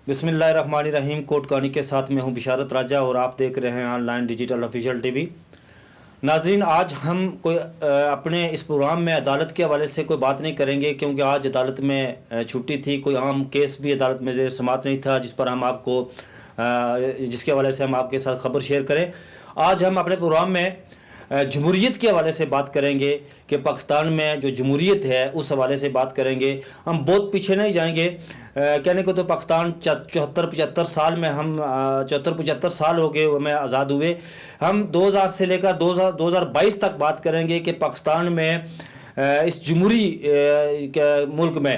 بسم اللہ الرحمن الرحیم. کوٹ کہانی کے ساتھ میں ہوں بشارت راجہ اور آپ دیکھ رہے ہیں on line digital official T V. ناظرین، آج ہم کوئی اپنے اس پروگرام میں عدالت کے حوالے سے کوئی بات نہیں کریں گے، کیونکہ آج عدالت میں چھٹی تھی. کوئی عام کیس بھی عدالت میں زیر سماعت نہیں تھا جس پر ہم آپ کو جس کے حوالے سے ہم آپ کے ساتھ خبر شیئر کریں. آج ہم اپنے پروگرام میں جمہوریت کے حوالے سے بات کریں گے کہ پاکستان میں جو جمہوریت ہے اس حوالے سے بات کریں گے. ہم بہت پیچھے نہیں جائیں گے. کہنے کو تو پاکستان 74-75 سال میں ہم 74-75 سال ہو گئے ہمیں آزاد ہوئے. ہم 2000 سے لے کر 2022 تک بات کریں گے کہ پاکستان میں اس جمہوری ملک میں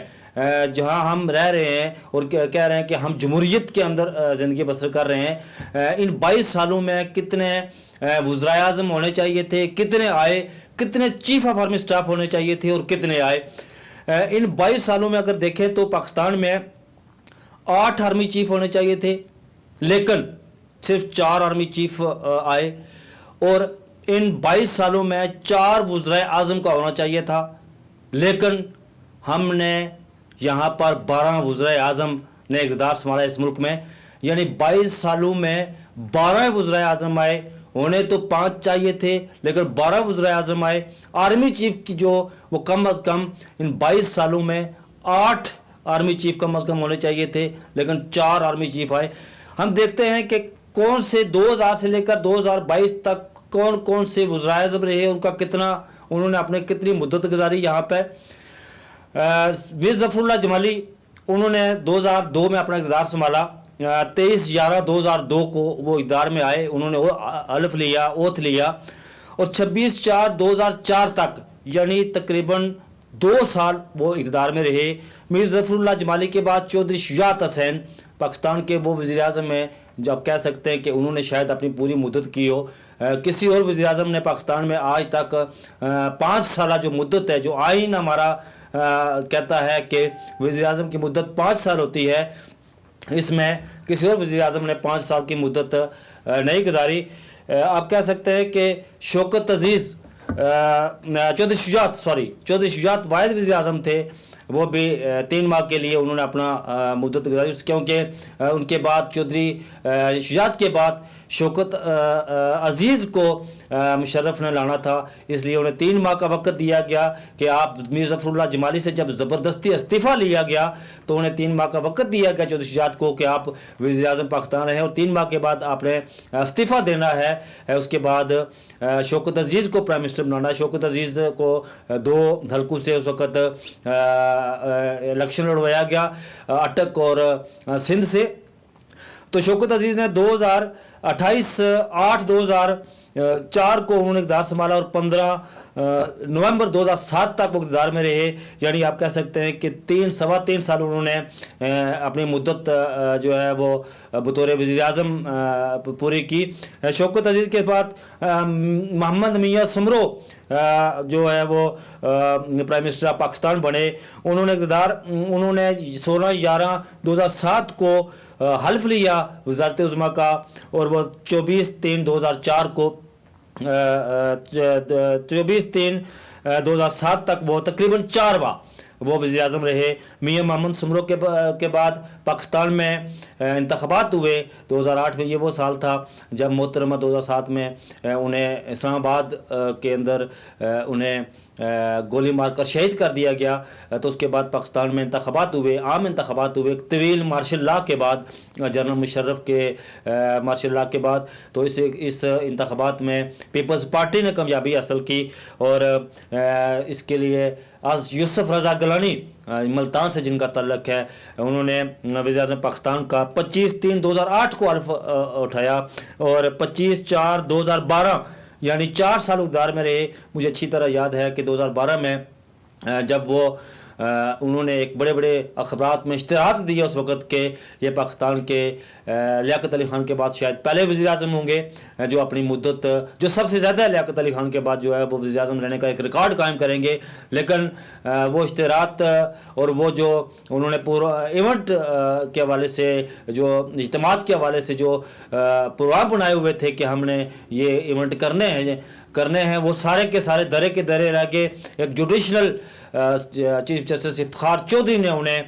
جہاں ہم رہ رہے ہیں اور کہہ رہے ہیں کہ ہم جمہوریت کے اندر زندگی بسر کر رہے ہیں. ان 22 سالوں میں کتنے وزرائے اعظم ہونے چاہیے تھے، کتنے آئے، کتنے چیف آف آرمی سٹاف ہونے چاہیے تھے اور کتنے آئے. ان 22 سالوں میں اگر دیکھیں تو پاکستان میں 8 آرمی چیف ہونے چاہیے تھے، لیکن صرف 4 آرمی چیف آئے. اور ان 22 سالوں میں 4 وزرائے اعظم کا ہونا چاہیے تھا، لیکن ہم نے یہاں پر 12 وزرائے اعظم نے اقتدار سنبھالا اس ملک میں. یعنی 22 سالوں میں 12 وزرائے اعظم آئے. ہونے تو 5 چاہیے تھے لیکن 12 وزرائے اعظم آئے. آرمی چیف کی جو وہ کم از کم ان 22 سالوں میں 8 آرمی چیف کم از کم ہونے چاہیے تھے، لیکن 4 آرمی چیف آئے. ہم دیکھتے ہیں کہ کون سے 2000 سے لے کر 2022 تک کون سے وزرائے اعظم رہے، ان کا کتنا انہوں نے اپنے کتنی مدت گزاری یہاں پہ. میر ظفر اللہ جمالی انہوں نے 2002 میں اپنا اقتدار سنبھالا. 23/11/2002 کو وہ اقتدار میں آئے. انہوں نے حلف لیا، اوتھ لیا، اور 26/4/2004 تک یعنی تقریباً 2 سال وہ اقتدار میں رہے. میر ظفر اللہ جمالی کے بعد چودھری شجاعت حسین پاکستان کے وہ وزیر اعظم ہیں جو آپ کہہ سکتے ہیں کہ انہوں نے شاید اپنی پوری مدت کی ہو. کسی اور وزیر اعظم نے پاکستان میں آج تک 5 سالہ جو مدت ہے، جو آئین ہمارا کہتا ہے کہ وزیر اعظم کی مدت 5 سال ہوتی ہے، اس میں کسی اور وزیر اعظم نے 5 سال کی مدت نہیں گزاری. آپ کہہ سکتے ہیں کہ شوکت عزیز چودھری شجاعت واحد وزیر اعظم تھے. وہ بھی 3 ماہ کے لیے انہوں نے اپنا مدت گزاری، کیونکہ ان کے بعد چودھری شجاعت کے بعد شوکت عزیز کو مشرف نے لانا تھا، اس لیے انہیں 3 ماہ کا وقت دیا گیا کہ آپ میر ظفر اللہ جمالی سے جب زبردستی استعفیٰ لیا گیا تو انہیں 3 ماہ کا وقت دیا گیا چودھری شجاعت کو کہ آپ وزیر اعظم پاکستان رہیں، اور 3 ماہ کے بعد آپ نے استعفیٰ دینا ہے. اس کے بعد شوکت عزیز کو پرائم منسٹر بنانا ہے. شوکت عزیز کو 2 حلقوں سے اس وقت الیکشن لڑوایا گیا، اٹک اور سندھ سے. تو شوکت عزیز نے 28/8/2004 کو انہوں نے اقتدار سنبھالا اور 15 نومبر 2007 تک وہ اقتدار میں رہے. یعنی آپ کہہ سکتے ہیں کہ 3 سال انہوں نے اپنی مدت جو ہے وہ بطور وزیر اعظم پوری کی. شوکت عزیز کے بعد محمد میاں سمرو جو ہے وہ پرائم منسٹر آف پاکستان بنے. انہوں نے 16/11/2007 کو حلف لیا وزارت عظمیٰ کا، اور وہ 24/3/2004 کو 24/3/2007 تک وہ تقریباً 4 ماہ وہ وزیر اعظم رہے. میاں محمد سمرو کے بعد پاکستان میں انتخابات ہوئے 2008 میں. یہ وہ سال تھا جب محترمہ 2007 میں انہیں اسلام آباد کے اندر انہیں گولی مار کر شہید کر دیا گیا. تو اس کے بعد پاکستان میں انتخابات ہوئے، عام انتخابات ہوئے طویل مارشل لا کے بعد، جنرل مشرف کے مارشل لا کے بعد. تو اس انتخابات میں پیپلز پارٹی نے کامیابی حاصل کی، اور اس کے لیے آج یوسف رضا گیلانی ملتان سے جن کا تعلق ہے، انہوں نے وزیر اعظم پاکستان کا 25/3/2008 کو حلف اٹھایا اور 25/4/2012 یعنی 4 سال اقتدار میں رہے. مجھے اچھی طرح یاد ہے کہ 2012 میں جب وہ انہوں نے ایک بڑے اخبارات میں اشتہارات دیے اس وقت کہ یہ پاکستان کے لیاقت علی خان کے بعد شاید پہلے وزیر اعظم ہوں گے جو اپنی مدت جو سب سے زیادہ لیاقت علی خان کے بعد جو ہے وہ وزیر اعظم رہنے کا ایک ریکارڈ قائم کریں گے. لیکن وہ اشتہارات اور وہ جو انہوں نے پورا ایونٹ کے حوالے سے، جو اجتماعات کے حوالے سے جو پروگرام بنائے ہوئے تھے کہ ہم نے یہ ایونٹ کرنے ہیں، وہ سارے کے سارے درے کے درے رہ گئے. ایک judicial chief justice Iftikhar Chaudhry نے انہیں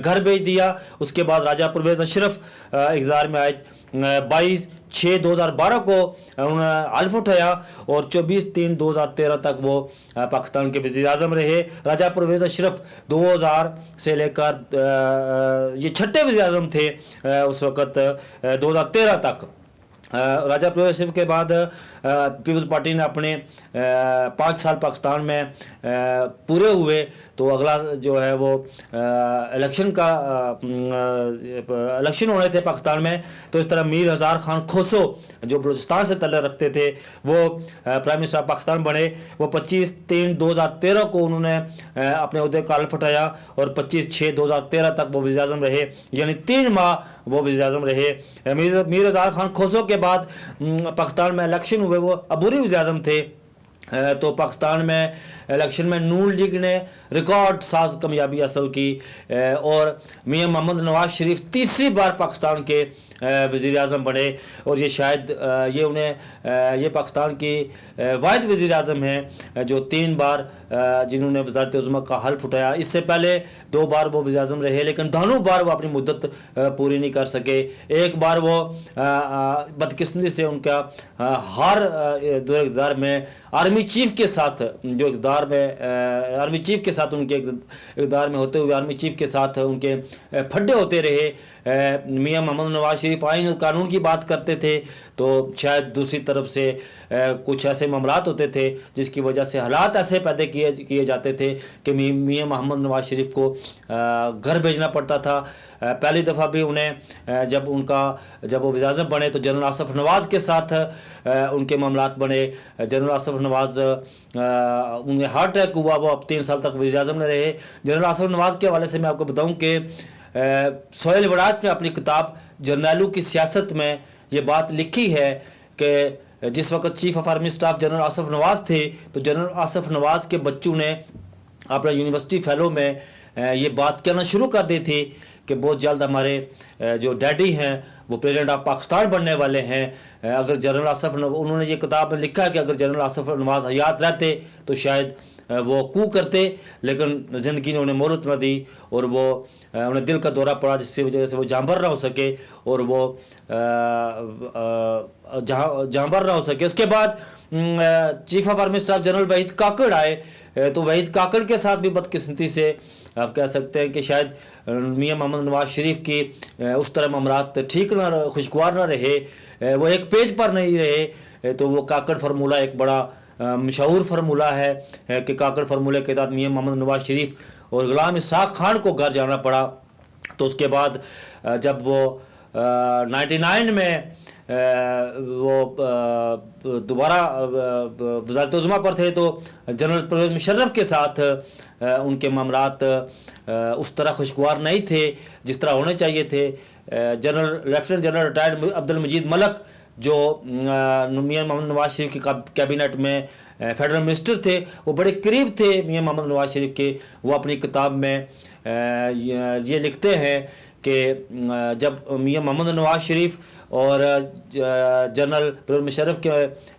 گھر بھیج دیا. اس کے بعد راجہ پرویز اشرف اقتدار میں آئے. 22/6/2012 کو انہوں نے حلف اٹھایا اور 24/3/2013 تک وہ پاکستان کے وزیر اعظم رہے. راجہ پرویز اشرف 2000 سے لے کر یہ چھٹے وزیر اعظم تھے اس وقت 2013 تک. راجہ پرویز اشرف کے بعد پیپلز پارٹی نے اپنے 5 سال پاکستان میں پورے ہوئے تو اگلا جو ہے وہ الیکشن ہونے تھے پاکستان میں. تو اس طرح میر ہزار خان کھوسو جو بلوچستان سے تعلق رکھتے تھے وہ پرائم منسٹر آف پاکستان بنے. وہ 25/3/2013 کو انہوں نے اپنے عہدے کا حلف اٹھایا اور 25/6/2013 تک وہ وزیر اعظم رہے, یعنی 3 ماہ وہ وزیر اعظم رہے. میر ہزار خان کھوسو کے بعد پاکستان میں الیکشن ہوئے, وہ عبوری وزیر اعظم تھے. تو پاکستان میں الیکشن میں نون لیگ نے ریکارڈ ساز کامیابی حاصل کی اور میاں محمد نواز شریف تیسری بار پاکستان کے وزیر اعظم بنے. اور یہ شاید یہ پاکستان کی واحد وزیر اعظم ہیں جو 3 بار جنہوں نے وزارت عظمیٰ کا حلف اٹھایا. اس سے پہلے 2 بار وہ وزیر اعظم رہے لیکن دونوں بار وہ اپنی مدت پوری نہیں کر سکے. ایک بار وہ بدقسمتی سے ان کا ہر دور اقتدار میں آرمی چیف کے ساتھ جو اقتدار میں آرمی چیف کے ساتھ ان کے اقتدار میں ہوتے ہوئے آرمی چیف کے ساتھ ان کے پھڈے ہوتے رہے. میاں محمد نواز شریف آئین اور قانون کی بات کرتے تھے تو شاید دوسری طرف سے کچھ ایسے معاملات ہوتے تھے جس کی وجہ سے حالات ایسے پیدا کیے جاتے تھے کہ میاں محمد نواز شریف کو گھر بھیجنا پڑتا تھا. پہلی دفعہ بھی انہیں جب وہ وزیر اعظم بنے تو جنرل آصف نواز کے ساتھ ان کے معاملات بنے. جنرل آصف نواز انہیں ہارٹ اٹیک ہوا, وہ اب 3 سال تک وزیر اعظم نے رہے. جنرل آصف نواز کے حوالے سے میں آپ کو بتاؤں کہ سہیل وڑاچ نے اپنی کتاب جرنیلوں کی سیاست میں یہ بات لکھی ہے کہ جس وقت chief of army staff general Asif Nawaz تھے تو جنرل آصف نواز کے بچوں نے اپنا یونیورسٹی فیلو میں یہ بات کہنا شروع کر دی تھی کہ بہت جلد ہمارے جو ڈیڈی ہیں وہ پریزیڈنٹ آف پاکستان بننے والے ہیں. اگر جنرل آصف انہوں نے یہ کتاب میں لکھا ہے کہ اگر جنرل آصف نواز حیات رہتے تو شاید وہ کو کرتے, لیکن زندگی نے انہیں مہلت نہ دی اور وہ انہیں دل کا دورہ پڑا جس کی وجہ سے وہ جانبر نہ ہو سکے اور وہ جانبر نہ ہو سکے. اس کے بعد chief of army staff general Waheed Kakar آئے تو وحید کاکڑ کے ساتھ بھی بدقسمتی سے آپ کہہ سکتے ہیں کہ شاید میاں محمد نواز شریف کی اس طرح معاملات ٹھیک نہ خوشگوار نہ رہے, وہ ایک پیج پر نہیں رہے. تو وہ کاکڑ فارمولہ ایک بڑا مشہور فارمولہ ہے کہ کاکڑ فارمولے کے تحت میاں محمد نواز شریف اور غلام اسحاق خان کو گھر جانا پڑا. تو اس کے بعد جب وہ 99 میں وہ دوبارہ وزارت عظمیٰ پر تھے تو جنرل پرویز مشرف کے ساتھ ان کے معاملات اس طرح خوشگوار نہیں تھے جس طرح ہونے چاہیے تھے. Lieutenant general retired Abdul Majeed ملک جو میاں محمد نواز شریف کی کیبنٹ میں فیڈرل منسٹر تھے, وہ بڑے قریب تھے میاں محمد نواز شریف کے. وہ اپنی کتاب میں یہ لکھتے ہیں کہ جب میاں محمد نواز شریف اور جنرل پرویز مشرف کے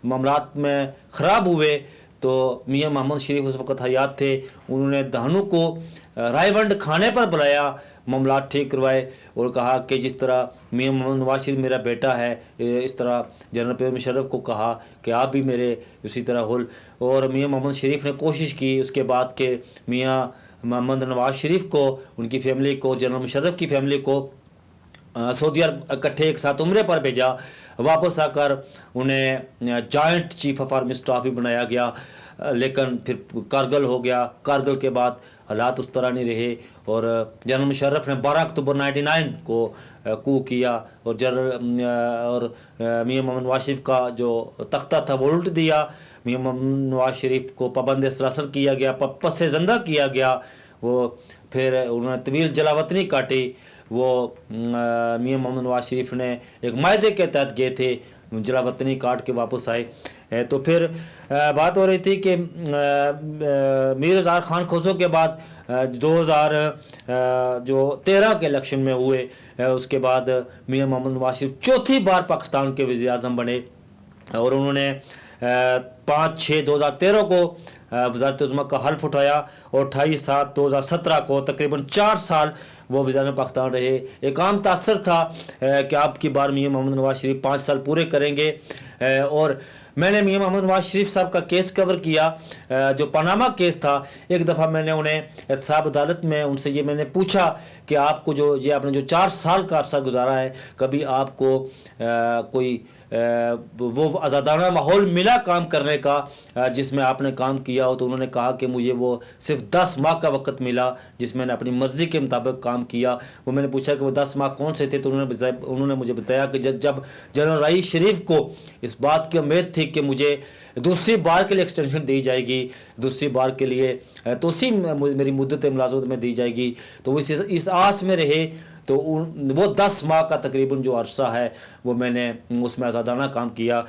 معاملات میں خراب ہوئے تو میاں محمد شریف اس وقت حیات تھے. انہوں نے دہنو کو رائے ونڈ کھانے پر بلایا, معاملات ٹھیک کروائے اور کہا کہ جس طرح میاں محمد نواز شریف میرا بیٹا ہے اس طرح جنرل پرویز مشرف کو کہا کہ آپ بھی میرے اسی طرح ہول. اور میاں محمد شریف نے کوشش کی اس کے بعد کہ میاں محمد نواز شریف کو, ان کی فیملی کو, جنرل مشرف کی فیملی کو سعودی عرب اکٹھے ایک ساتھ عمرے پر بھیجا. واپس آ کر انہیں joint chief of army staff بھی بنایا گیا, لیکن پھر کارگل ہو گیا. کارگل کے بعد حالات اس طرح نہیں رہے اور جنرل مشرف نے 12 اکتوبر 99 کو کیا اور میاں محمد نواز شریف کا جو تختہ تھا وہ الٹ دیا. میاں محمد نواز شریف کو پابند سراسر کیا گیا, پس زندہ کیا گیا. وہ پھر انہوں نے طویل جلاوطنی کاٹی. وہ میاں محمد نواز شریف نے ایک معاہدے کے تحت گئے تھے, جلاوطنی کاٹ کے واپس آئے. تو پھر بات ہو رہی تھی کہ میر ہزار خان کھوسو کے بعد 2013 کے الیکشن میں ہوئے, اس کے بعد میاں محمد نواز شریف چوتھی بار پاکستان کے وزیر اعظم بنے اور انہوں نے 5/6/2013 کو وزارت عظمیٰ کا حلف اٹھایا اور 28/7/2017 کو تقریباً 4 سال وہ وزیر پاکستان رہے. ایک عام تاثر تھا کہ آپ کی بار میاں محمد نواز شریف 5 سال پورے کریں گے. اور میں نے میاں محمد نواز شریف صاحب کا کیس کور کیا جو پاناما کیس تھا. ایک دفعہ میں نے انہیں احتساب عدالت میں ان سے یہ میں نے پوچھا کہ آپ کو آپ نے جو 4 سال کا عرصہ گزارا ہے, کبھی آپ کو کوئی وہ آزادانہ ماحول ملا کام کرنے کا جس میں آپ نے کام کیا ہو؟ تو انہوں نے کہا کہ مجھے وہ صرف 10 ماہ کا وقت ملا جس میں نے اپنی مرضی کے مطابق کام کیا. وہ میں نے پوچھا کہ وہ 10 ماہ کون سے تھے؟ تو انہوں نے مجھے بتایا کہ جب جنرل رئیس شریف کو اس بات کی امید تھی کہ مجھے دوسری بار کے لیے ایکسٹینشن دی جائے گی, دوسری بار کے لیے توسیع میری مدت ملازمت میں دی جائے گی, تو وہ اس آس میں رہے. تو وہ 10 ماہ کا تقریباً جو عرصہ ہے وہ میں نے اس میں آزادانہ کام کیا.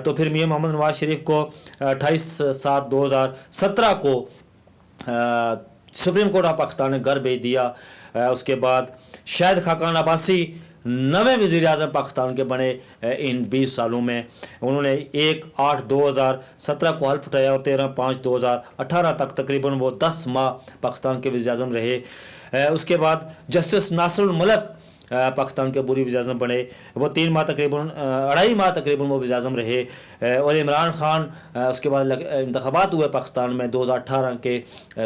تو پھر میاں محمد نواز شریف کو 28/7/2017 کو سپریم کورٹ آف پاکستان نے گھر بھیج دیا. اس کے بعد شاہد خاقان عباسی نویں وزیر اعظم پاکستان کے بنے ان 20 سالوں میں. انہوں نے 1/8/2017 کو حلف اٹھایا اور 13/5/2018 تک تقریباً وہ 10 ماہ پاکستان کے وزیر اعظم رہے. اس کے بعد جسٹس ناصر الملک پاکستان کے عبوری وزیر اعظم بنے. وہ 3 ماہ تقریباً 2.5 ماہ تقریباً وہ وزیر اعظم رہے. اور عمران خان اس کے بعد انتخابات ہوئے پاکستان میں 2018 کے,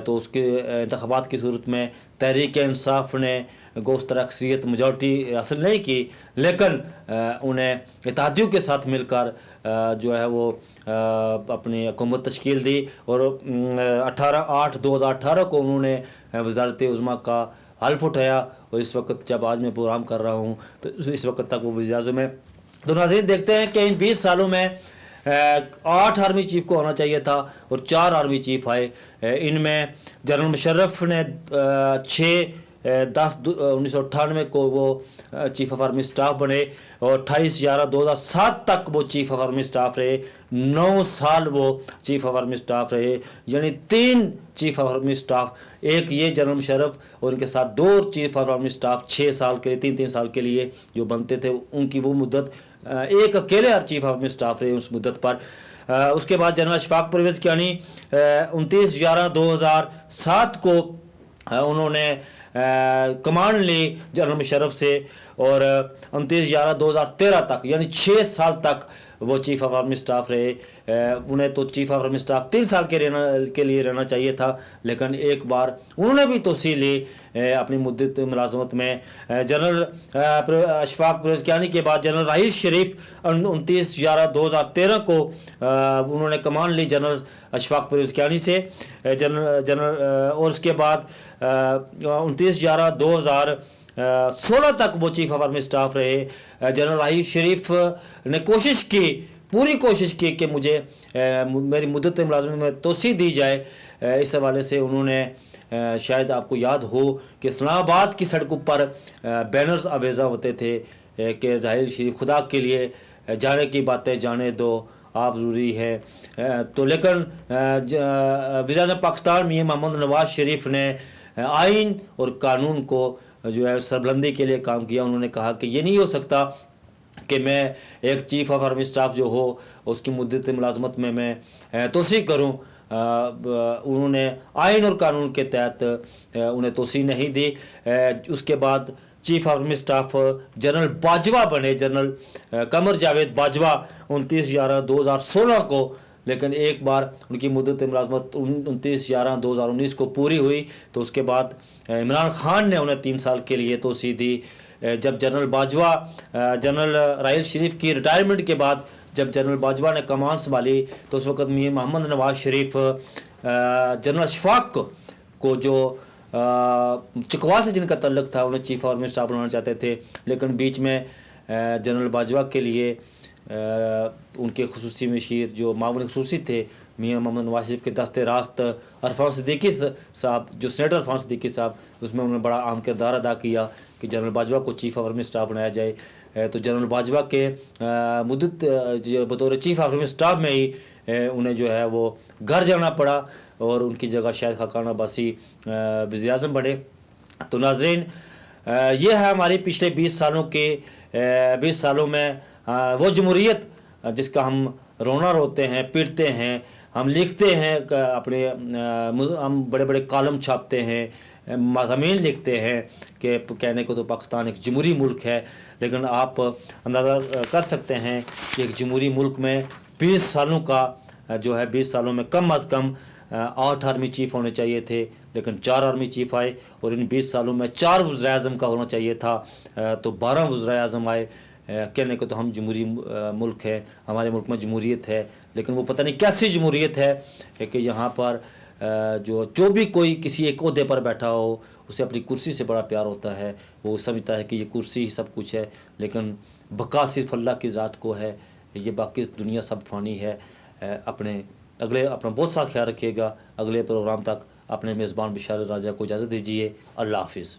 تو اس کے انتخابات کی صورت میں تحریک انصاف نے گوشت اکثریت میجورٹی حاصل نہیں کی, لیکن انہیں اتحادیوں کے ساتھ مل کر جو ہے وہ اپنی حکومت تشکیل دی. اور 18/8/2018 کو انہوں نے وزارت عظمیٰ کا حلف اٹھایا. اور اس وقت جب آج میں پروگرام کر رہا ہوں تو اس وقت تک وہ وزیر اعظم ہے. تو ناظرین دیکھتے ہیں کہ ان 20 سالوں میں 8 آرمی چیف کو ہونا چاہیے تھا اور 4 آرمی چیف آئے. ان میں جنرل مشرف نے 6/10/1998 کو وہ چیف آف آرمی اسٹاف بنے اور 28/11/2007 تک وہ چیف آف آرمی اسٹاف رہے. 9 سال وہ چیف آف آرمی اسٹاف رہے, یعنی 3 چیف آف آرمی اسٹاف, ایک یہ جنرل مشرف اور ان کے ساتھ 2 چیف آف آرمی اسٹاف 6 سال کے لیے 3 سال کے لیے جو بنتے تھے, ان کی وہ مدت ایک اکیلے ہر چیف آف آرمی اسٹاف رہے اس مدت پر. اس کے بعد جنرل اشفاق پرویز کیانی 29/11/2007 کو انہوں نے کمانڈ لی جنرل مشرف سے اور 29/11/2013 تک یعنی 6 سال تک وہ چیف آف آرمی اسٹاف رہے. انہیں تو چیف آف آرمی اسٹاف 3 سال کے لیے رہنا چاہیے تھا, لیکن ایک بار انہوں نے بھی توسیع لی اپنی مدت ملازمت میں. جنرل اشفاق پرویز کیانی کے بعد جنرل رئیس شریف 29/11/2013 کو انہوں نے کمان لی جنرل اشفاق پرویز کیانی سے. اور اس کے بعد 29/11/2016 تک وہ چیف آف آرمی اسٹاف رہے. جنرل رئیس شریف نے پوری کوشش کی کہ مجھے میری مدت ملازمت میں توسیع دی جائے. اس حوالے سے انہوں نے شاید آپ کو یاد ہو کہ اسلام آباد کی سڑکوں پر بینرز آویزہ ہوتے تھے کہ راحیل شریف خدا کے لیے جانے کی باتیں جانے دو, آپ ضروری ہے. تو لیکن وزیر اعظم پاکستان میاں محمد نواز شریف نے آئین اور قانون کو جو ہے سربلندی کے لیے کام کیا. انہوں نے کہا کہ یہ نہیں ہو سکتا کہ میں ایک چیف آف آرمی اسٹاف جو ہو اس کی مدت ملازمت میں توسیع کروں. انہوں نے آئین اور قانون کے تحت انہیں توسیع نہیں دی. اس کے بعد chief of army staff general Bajwa بنے, جنرل قمر جاوید باجوہ 29/11/2016 کو, لیکن ایک بار ان کی مدت ملازمت 29/11/2019 کو پوری ہوئی تو اس کے بعد عمران خان نے انہیں 3 سال کے لیے توسیع دی. جب جنرل باجوہ جنرل راحیل شریف کی ریٹائرمنٹ کے بعد جب جنرل باجوہ نے کمان سنبھالی تو اس وقت میاں محمد نواز شریف جنرل اشفاق کو جو چکوا سے جن کا تعلق تھا انہیں چیف آف آرمی اسٹاف بنانا چاہتے تھے, لیکن بیچ میں جنرل باجوہ کے لیے ان کے خصوصی مشیر جو معاون خصوصی تھے میاں محمد نواز شریف کے دست راست عرفان صدیقی صاحب, جو سینیٹر عرفان صدیقی صاحب, اس میں انہوں نے بڑا اہم کردار ادا کیا کہ جنرل باجوہ کو چیف آف آرمی اسٹاف بنایا جائے. تو جنرل باجوہ کے مدت بطور چیف آف آرمی اسٹاف میں ہی انہیں جو ہے وہ گھر جانا پڑا اور ان کی جگہ شاہد خاقان عباسی وزیر اعظم بنے. تو ناظرین یہ ہے ہماری پچھلے 20 سالوں میں وہ جمہوریت جس کا ہم رونا روتے ہیں, پیٹتے ہیں, ہم لکھتے ہیں اپنے ہم بڑے بڑے کالم چھاپتے ہیں، مضامین لکھتے ہیں کہ کہنے کو تو پاکستان ایک جمہوری ملک ہے، لیکن آپ اندازہ کر سکتے ہیں کہ ایک جمہوری ملک میں 20 سالوں کا جو ہے 20 سالوں میں کم از کم 8 آرمی چیف ہونے چاہیے تھے، لیکن 4 آرمی چیف آئے، اور ان 20 سالوں میں 4 وزراء اعظم کا ہونا چاہیے تھا، تو 12 وزراء اعظم آئے۔ کہنے کو تو ہم جمہوری ملک ہے، ہمارے ملک میں جمہوریت ہے، لیکن وہ پتہ نہیں کیسی جمہوریت ہے کہ یہاں پر جو بھی کوئی کسی ایک عہدے پر بیٹھا ہو اسے اپنی کرسی سے بڑا پیار ہوتا ہے، وہ سمجھتا ہے کہ یہ کرسی ہی سب کچھ ہے، لیکن بقا صرف اللہ کی ذات کو ہے، یہ باقی دنیا سب فانی ہے۔ اپنا بہت سا خیال رکھیے گا۔ اگلے پروگرام تک اپنے میزبان بشارت راجہ کو اجازت دیجیے۔ اللہ حافظ۔